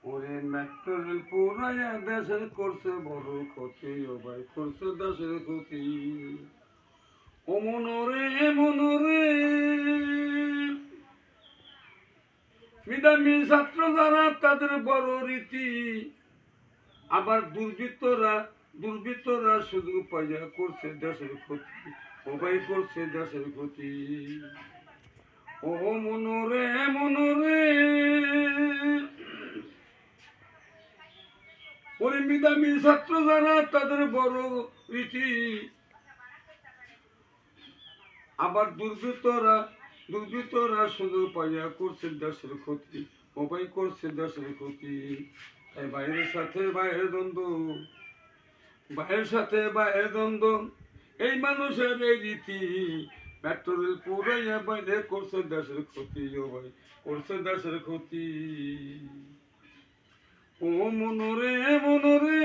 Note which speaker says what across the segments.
Speaker 1: ওরে মেট্রোল পুরাইয়া দেশের করছে বড় ক্ষতি, ও ভাই করছে দেশের ক্ষতি। ও মনরে মনরে, মেধাবী ছাত্র যারা তাদের বড় রীতি, আবার দুর্বৃত্তরা শুধু পাইয়া করছে দেশের ক্ষতি, ও ভাই করছে দেশের ক্ষতি। ও মনরে মনরে, ওরে মেধাবী ছাত্র যারা তাদের বড় রীতি, আবার দুর্বৃত্তরা শুধু পাইয়া করছে দেশের ক্ষতি, ও ভাই করছে দেশের ক্ষতি। তাই বাইরের সাথে বাইরের দ্বন্দ্ব, ভাইয়ের সাথে ভাইয়ের দ্বন্দ্ব, এই মানুষের এই রীতি। পেট্রোল পুরাইয়া বাইরে করছে দেশের ক্ষতি, ও ভাই করছে দেশের ক্ষতি। ও মনরে মনরে,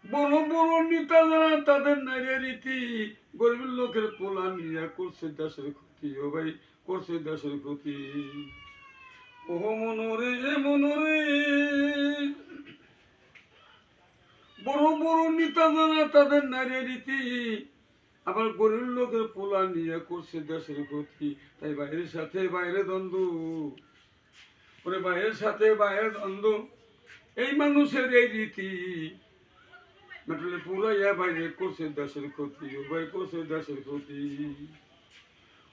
Speaker 1: বড় বড় নেতা যারা তাদের নারী রীতি, গরিবের লোকের পোলা নিয়ে করছে দেশের ক্ষতি, ও ভাই করছে দেশের ক্ষতি। ও মনরে মনরে, বড় বড় নেতা যারা তাদের নারী রীতি, আবার গরিব লোকের পোলা নিয়ে করছে দেশের ক্ষতি। তাই বাইরের সাথে বাইরে দ্বন্দ্ব, ওরে বাইরের সাথে বাইরের দ্বন্দ্ব, এই মানুষের এই রীতি। মেট্রোলে পুরাইয়া বাইরে করছে দেশের ক্ষতি, ও ভাই করছে দেশের ক্ষতি।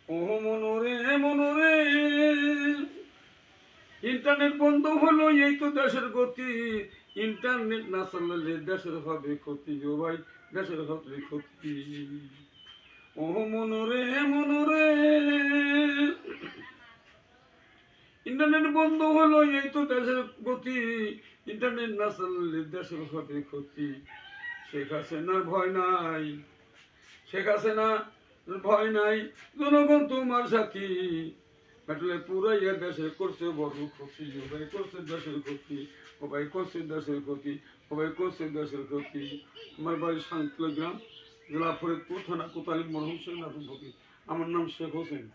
Speaker 1: ও মনরে মনরে, ইন্টারনেট বন্ধ হলো এই তো দেশের গতি, ইন্টারনেট না চালালে দেশের হবে ক্ষতি, ও ভাই দেশের হবে ক্ষতি। ও মনরে মনরে, ইন্টারনেট বন্ধ হলো এই তো দেশের গতি, ইন্টারনেট না চালালে দেশের হবে ক্ষতি। শেখ হাসিনার ভয় নাই, শেখ হাসিনার ভয় নাই, জনগণ তোমার সাথী। পেট্রোলে পুরাইয়া দেশে করছে বড় ক্ষতি, ও ভাই করছে দেশের ক্ষতি, ও ভাই করছে দেশের ক্ষতি, ও ভাই করছে দেশের ক্ষতি। আমার বাড়ি শান্তিগ্রাম, জেলা ফরিদপুর, থানা কোতোয়ালি, মরহুম শেখ নাজম ফকির। আমার নাম শেখ হোসেন।